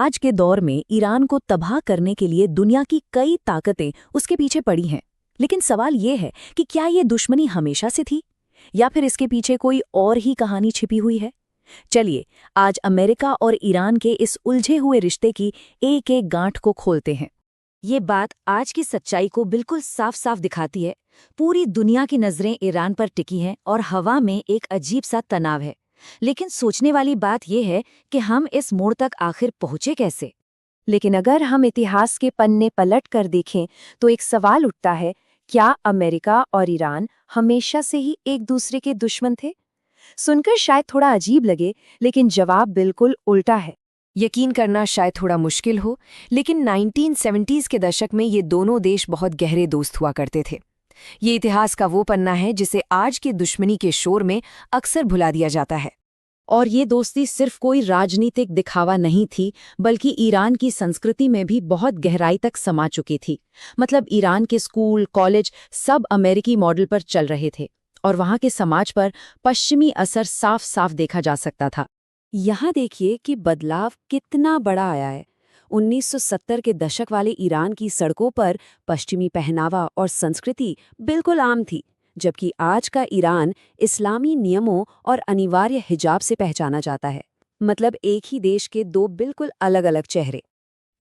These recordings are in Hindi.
आज के दौर में ईरान को तबाह करने के लिए दुनिया की कई ताकतें उसके पीछे पड़ी हैं। लेकिन सवाल ये है कि क्या ये दुश्मनी हमेशा से थी या फिर इसके पीछे कोई और ही कहानी छिपी हुई है। चलिए आज अमेरिका और ईरान के इस उलझे हुए रिश्ते की एक एक गांठ को खोलते हैं। ये बात आज की सच्चाई को बिल्कुल साफ साफ दिखाती है। पूरी दुनिया की नजरें ईरान पर टिकी हैं और हवा में एक अजीब सा तनाव है। लेकिन सोचने वाली बात यह है कि हम इस मोड़ तक आखिर पहुंचे कैसे। लेकिन अगर हम इतिहास के पन्ने पलट कर देखें तो एक सवाल उठता है, क्या अमेरिका और ईरान हमेशा से ही एक दूसरे के दुश्मन थे? सुनकर शायद थोड़ा अजीब लगे, लेकिन जवाब बिल्कुल उल्टा है। यकीन करना शायद थोड़ा मुश्किल हो, लेकिन 1970s के दशक में ये दोनों देश बहुत गहरे दोस्त हुआ करते थे। ये इतिहास का वो पन्ना है जिसे आज की दुश्मनी के शोर में अक्सर भुला दिया जाता है। और ये दोस्ती सिर्फ कोई राजनीतिक दिखावा नहीं थी, बल्कि ईरान की संस्कृति में भी बहुत गहराई तक समा चुकी थी। मतलब ईरान के स्कूल, कॉलेज सब अमेरिकी मॉडल पर चल रहे थे और वहाँ के समाज पर पश्चिमी असर साफ साफ देखा जा सकता था। यहाँ देखिए कि बदलाव कितना बड़ा आया है। 1970 के दशक वाले ईरान की सड़कों पर पश्चिमी पहनावा और संस्कृति बिल्कुल आम थी, जबकि आज का ईरान इस्लामी नियमों और अनिवार्य हिजाब से पहचाना जाता है। मतलब एक ही देश के दो बिल्कुल अलग अलग चेहरे।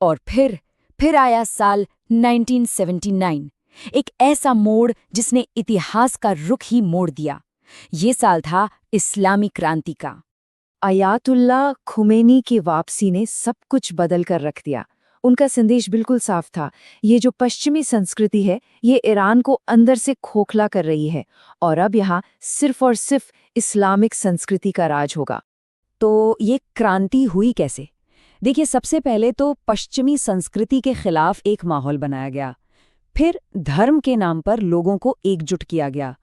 और फिर आया साल 1979, एक ऐसा मोड़ जिसने इतिहास का रुख ही मोड़ दिया। ये साल था इस्लामी क्रांति का। अयातुल्ला खुमैनी की वापसी ने सब कुछ बदल कर रख दिया। उनका संदेश बिल्कुल साफ था, ये जो पश्चिमी संस्कृति है ये ईरान को अंदर से खोखला कर रही है और अब यहाँ सिर्फ और सिर्फ इस्लामिक संस्कृति का राज होगा। तो ये क्रांति हुई कैसे? देखिए, सबसे पहले तो पश्चिमी संस्कृति के खिलाफ एक माहौल बनाया गया। फिर धर्म के नाम पर लोगों को एकजुट किया गया।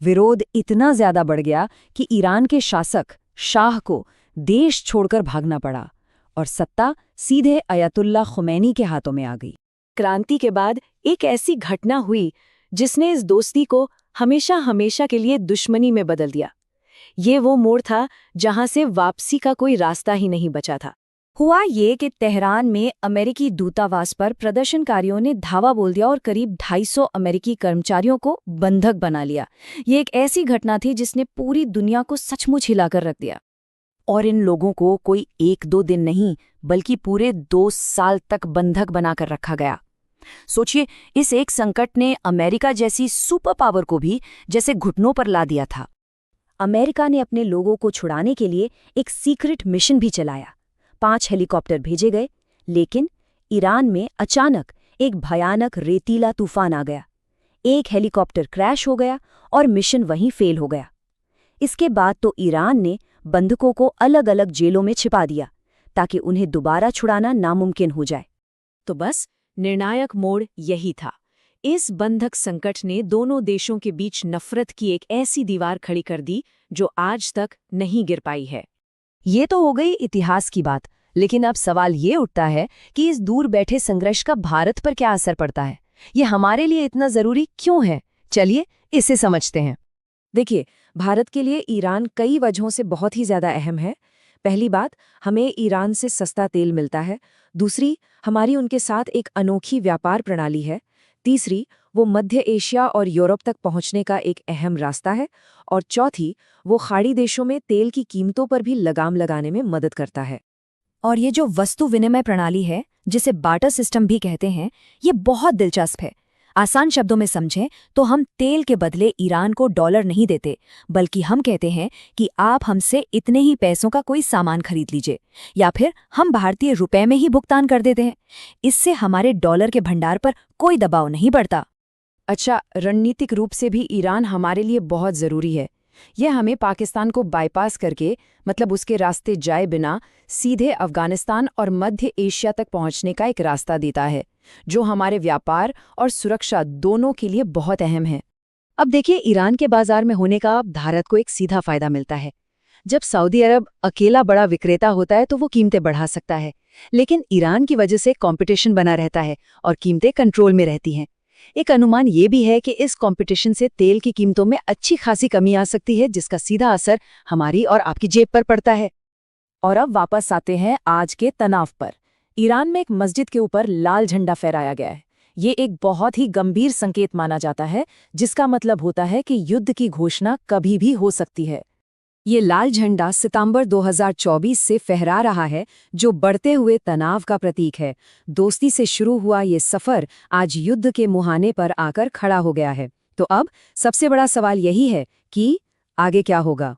विरोध इतना ज्यादा बढ़ गया कि ईरान के शासक शाह को देश छोड़कर भागना पड़ा और सत्ता सीधे अयतुल्ला खुमैनी के हाथों में आ गई। क्रांति के बाद एक ऐसी घटना हुई जिसने इस दोस्ती को हमेशा हमेशा के लिए दुश्मनी में बदल दिया। ये वो मोड़ था जहां से वापसी का कोई रास्ता ही नहीं बचा था। हुआ ये कि तेहरान में अमेरिकी दूतावास पर प्रदर्शनकारियों ने धावा बोल दिया और करीब 250 अमेरिकी कर्मचारियों को बंधक बना लिया। ये एक ऐसी घटना थी जिसने पूरी दुनिया को सचमुच हिलाकर रख दिया। और इन लोगों को कोई 1-2 दिन नहीं, बल्कि पूरे 2 साल तक बंधक बनाकर रखा गया। सोचिए, इस एक संकट ने अमेरिका जैसी सुपर पावर को भी जैसे घुटनों पर ला दिया था। अमेरिका ने अपने लोगों को छुड़ाने के लिए एक सीक्रेट मिशन भी चलाया। 5 हेलीकॉप्टर भेजे गए, लेकिन ईरान में अचानक एक भयानक रेतीला तूफान आ गया। एक हेलीकॉप्टर क्रैश हो गया और मिशन वहीं फेल हो गया। इसके बाद तो ईरान ने बंधकों को अलग अलग जेलों में छिपा दिया ताकि उन्हें दोबारा छुड़ाना नामुमकिन हो जाए। तो बस निर्णायक मोड़ यही था। इस बंधक संकट ने दोनों देशों के बीच नफरत की एक ऐसी दीवार खड़ी कर दी जो आज तक नहीं गिर पाई है। ये तो हो गई इतिहास की बात, लेकिन अब सवाल ये उठता है कि इस दूर बैठे संघर्ष का भारत पर क्या असर पड़ता है। ये हमारे लिए इतना जरूरी क्यों है? चलिए इसे समझते हैं। देखिए, भारत के लिए ईरान कई वजहों से बहुत ही ज्यादा अहम है। पहली बात, हमें ईरान से सस्ता तेल मिलता है। दूसरी, हमारी उनके साथ एक अनोखी व्यापार प्रणाली है। तीसरी, वो मध्य एशिया और यूरोप तक पहुंचने का एक अहम रास्ता है। और चौथी, वो खाड़ी देशों में तेल की कीमतों पर भी लगाम लगाने में मदद करता है। और ये जो वस्तु विनिमय प्रणाली है, जिसे बार्टर सिस्टम भी कहते हैं, ये बहुत दिलचस्प है। आसान शब्दों में समझें तो हम तेल के बदले ईरान को डॉलर नहीं देते, बल्कि हम कहते हैं कि आप हमसे इतने ही पैसों का कोई सामान खरीद लीजिए, या फिर हम भारतीय रुपए में ही भुगतान कर देते हैं। इससे हमारे डॉलर के भंडार पर कोई दबाव नहीं पड़ता। अच्छा, रणनीतिक रूप से भी ईरान हमारे लिए बहुत ज़रूरी है। यह हमें पाकिस्तान को बाईपास करके, मतलब उसके रास्ते जाए बिना, सीधे अफगानिस्तान और मध्य एशिया तक पहुंचने का एक रास्ता देता है, जो हमारे व्यापार और सुरक्षा दोनों के लिए बहुत अहम है। अब देखिए, ईरान के बाजार में होने का भारत को एक सीधा फायदा मिलता है। जब सऊदी अरब अकेला बड़ा विक्रेता होता है तो वो कीमतें बढ़ा सकता है, लेकिन ईरान की वजह से कंपटीशन बना रहता है और कीमतें कंट्रोल में रहती हैं। एक अनुमान ये भी है कि इस कंपटीशन से तेल की कीमतों में अच्छी खासी कमी आ सकती है, जिसका सीधा असर हमारी और आपकी जेब पर पड़ता है। और अब वापस आते हैं आज के तनाव पर। ईरान में एक मस्जिद के ऊपर लाल झंडा फहराया गया है। ये एक बहुत ही गंभीर संकेत माना जाता है, जिसका मतलब होता है कि युद्ध की घोषणा कभी भी हो सकती है। ये लाल झंडा सितंबर 2024 से फहरा रहा है, जो बढ़ते हुए तनाव का प्रतीक है। दोस्ती से शुरू हुआ ये सफर आज युद्ध के मुहाने पर आकर खड़ा हो गया है। तो अब सबसे बड़ा सवाल यही है कि आगे क्या होगा।